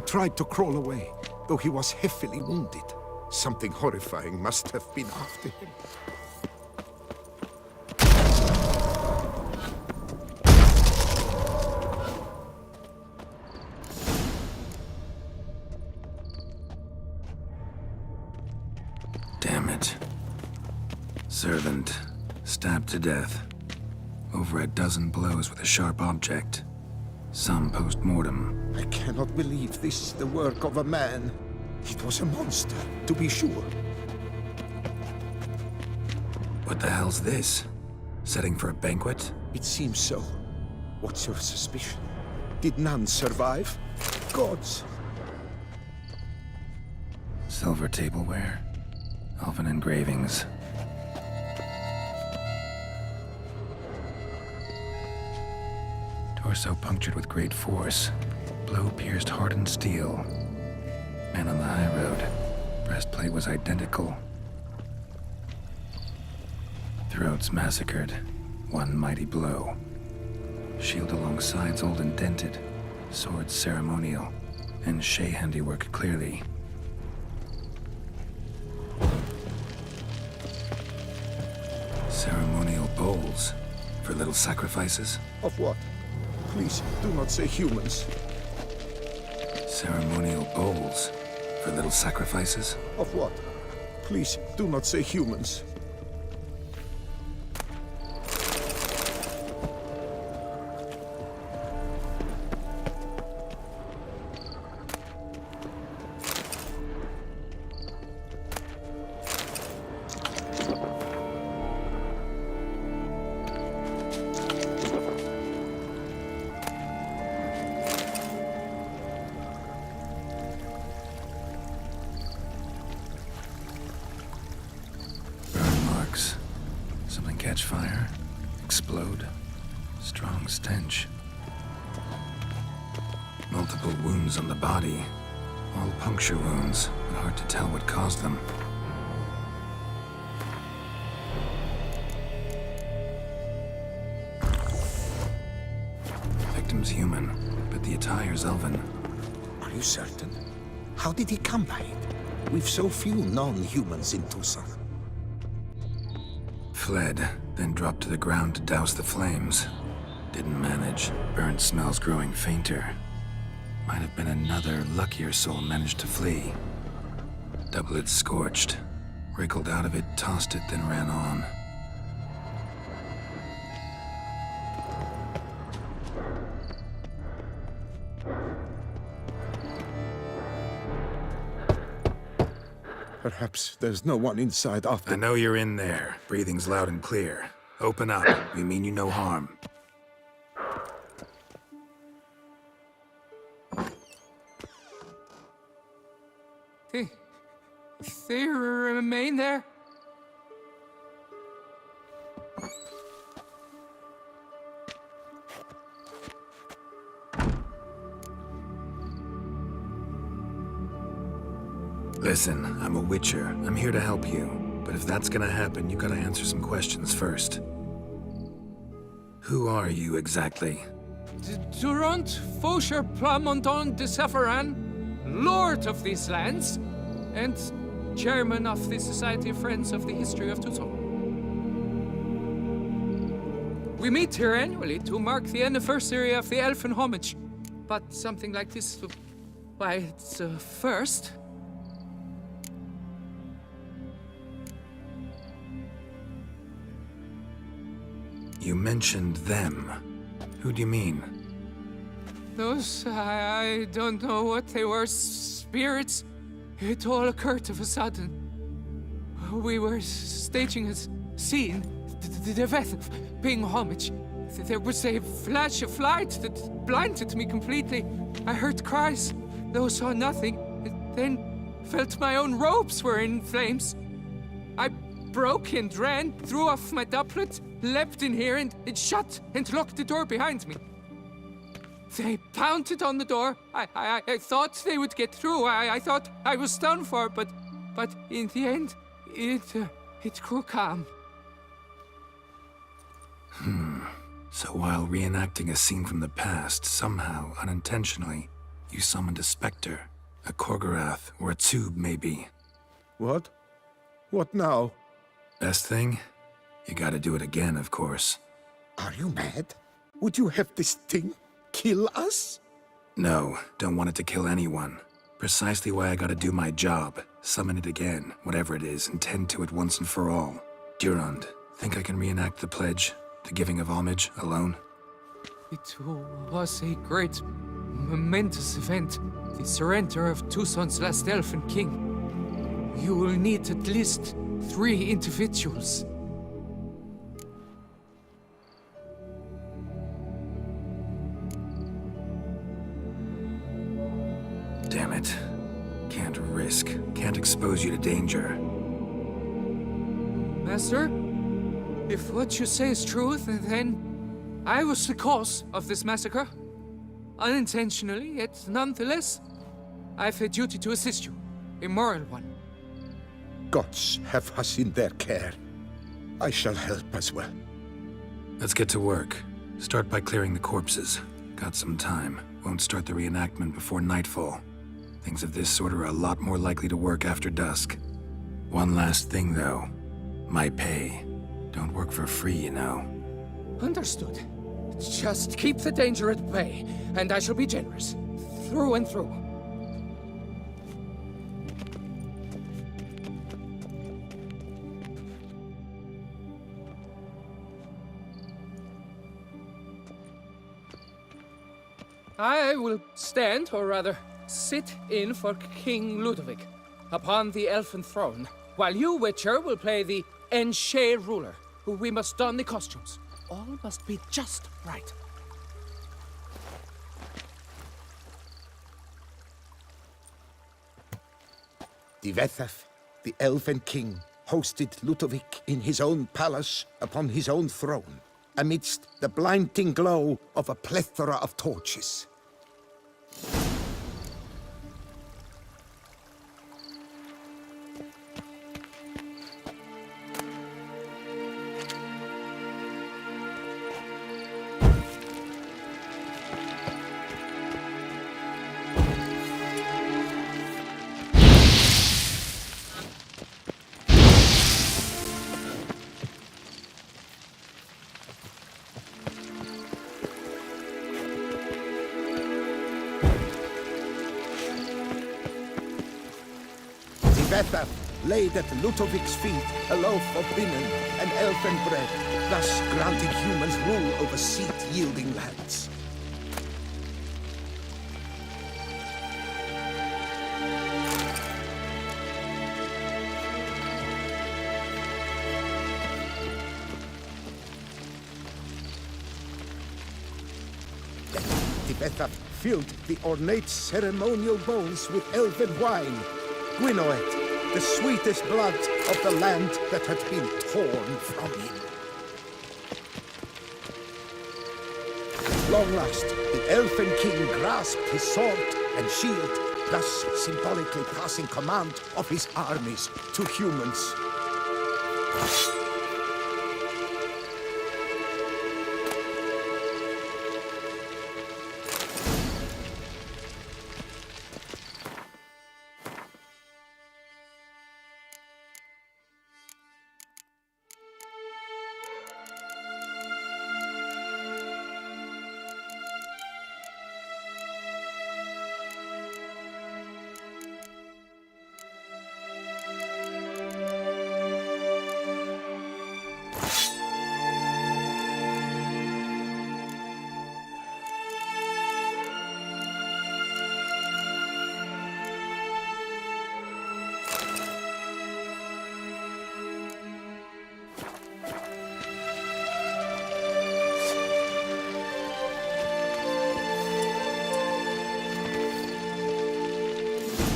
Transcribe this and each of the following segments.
tried to crawl away, though he was heavily wounded. Something horrifying must have been after him. Damn it. Servant, stabbed to death. Over a dozen blows with a sharp object. Some post-mortem. I cannot believe this is the work of a man. It was a monster, to be sure. What the hell's this? Setting for a banquet? It seems so. What's your suspicion? Did none survive? Gods! Silver tableware. Elven engravings. Torso punctured with great force. Blow pierced hardened steel. Man on the high road. Breastplate was identical. Throats massacred. One mighty blow. Shield along sides old and dented. Sword ceremonial. And Shay handiwork clearly. Ceremonial bowls. For little sacrifices? Of what? Please, do not say humans. Ceremonial bowls. For little sacrifices? Of what? Please, do not say humans. Something catch fire, explode, strong stench. Multiple wounds on the body, all puncture wounds, but hard to tell what caused them. Victim's human, but the attire's elven. Are you certain? How did he come by it? We've so few non-humans in Tucson. Fled, then dropped to the ground to douse the flames. Didn't manage. Burnt smells growing fainter. Might have been another luckier soul managed to flee. Doublet scorched. Wriggled out of it, tossed it, then ran on. Perhaps there's no one inside after... I know you're in there. Breathing's loud and clear. Open up. We mean you no harm. They remain there? Listen, I'm a witcher. I'm here to help you. But if that's gonna happen, you gotta answer some questions first. Who are you exactly? Durant Faucher Plamondon de Sepharan, Lord of these lands, and Chairman of the Society of Friends of the History of Tucson. We meet here annually to mark the anniversary of the Elfin Homage. But something like this, why, it's a first. You mentioned them. Who do you mean? Those, I don't know what they were, spirits. It all occurred of a sudden. We were staging a scene, the death of paying homage. There was a flash of light that blinded me completely. I heard cries, though saw nothing, then felt my own robes were in flames. I broke and ran, threw off my doublet, leapt in here, and it shut and locked the door behind me. They pounded on the door. I thought they would get through. I thought I was done for, but in the end, it grew calm. So while reenacting a scene from the past, somehow, unintentionally, You summoned a specter, a Korgorath, or a tube, maybe. What? What now? Best thing? You gotta do it again, of course. Are you mad? Would you have this thing kill us? No, don't want it to kill anyone. Precisely why I gotta do my job. Summon it again, whatever it is, and tend to it once and for all. Durand, think I can reenact the pledge, the giving of homage, alone? It was a great, momentous event. The surrender of Tucson's last elfin king. You will need at least 3 individuals. Damn it. Can't risk. Can't expose you to danger. Master, if what you say is true, then I was the cause of this massacre. Unintentionally, yet nonetheless, I've a duty to assist you. A moral one. Gods have us in their care. I shall help as well. Let's get to work. Start by clearing the corpses. Got some time. Won't start the reenactment before nightfall. Things of this sort are a lot more likely to work after dusk. One last thing, though. My pay. Don't work for free, you know. Understood. Just keep the danger at bay, and I shall be generous. Through and through. I will stand, or rather, sit in for King Ludovic upon the elfin throne, while you, Witcher, will play the Enche ruler, who we must don the costumes. All must be just right. Divethaf, the Elven King, hosted Ludovic in his own palace upon his own throne, amidst the blinding glow of a plethora of torches. Divethaf laid at Ludovic's feet a loaf of linen and elfin bread, thus granting humans rule over seed-yielding lands. Then Divethaf filled the ornate ceremonial bowls with elfin wine, Gwinoet, the sweetest blood of the land that had been torn from him. At long last, the Elfin King grasped his sword and shield, thus symbolically passing command of his armies to humans.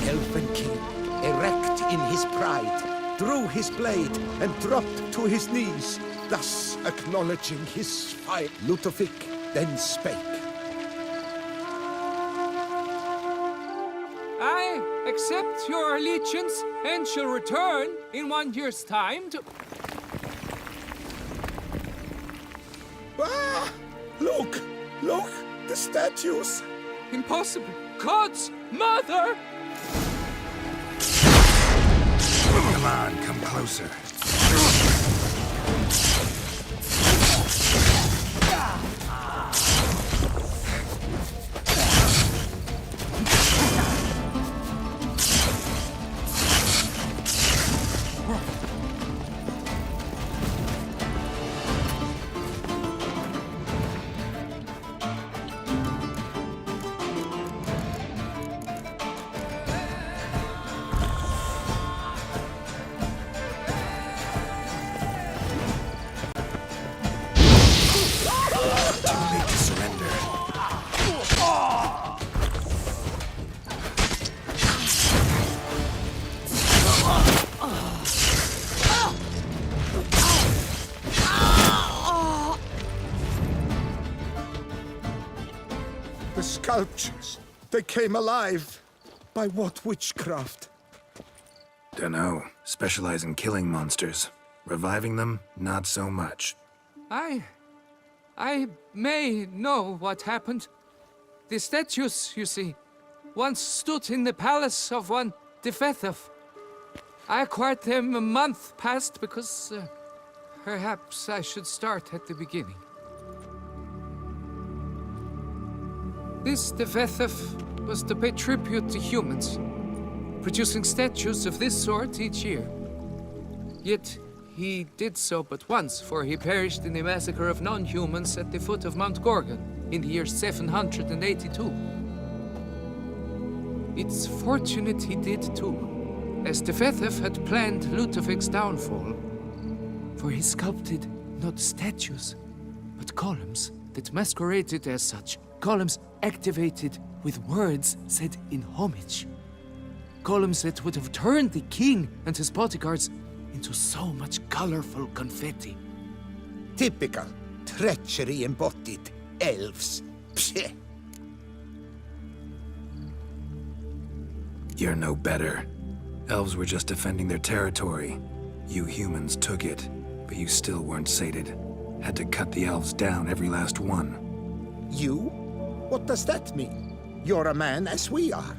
Elfin King, erect in his pride, drew his blade and dropped to his knees, thus acknowledging his fight. Ludovic then spake. I accept your allegiance and shall return in 1 year's time to... Ah! Look! Look! The statues! Impossible. God's mother! Come on, come closer. The sculptures, they came alive. By what witchcraft? Dunno. Specialize in killing monsters. Reviving them, not so much. I may know what happened. The statues, you see, once stood in the palace of one Defethov. I acquired them a month past because perhaps I should start at the beginning. This Defethov was to pay tribute to humans, producing statues of this sort each year. Yet he did so but once, for he perished in the massacre of non-humans at the foot of Mount Gorgon in the year 782. It's fortunate he did too, as Defethov had planned Ludovic's downfall, for he sculpted not statues, but columns that masqueraded as such. Columns activated with words said in homage. Columns that would have turned the king and his bodyguards into so much colorful confetti. Typical treachery embodied elves. Psheh. You're no better. Elves were just defending their territory. You humans took it, but you still weren't sated. Had to cut the elves down, every last one. You? What does that mean? You're a man as we are.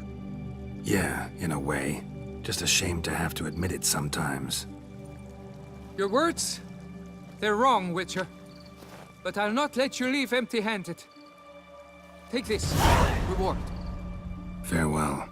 Yeah, in a way. Just ashamed to have to admit it sometimes. Your words, they're wrong, Witcher. But I'll not let you leave empty-handed. Take this, reward. Farewell.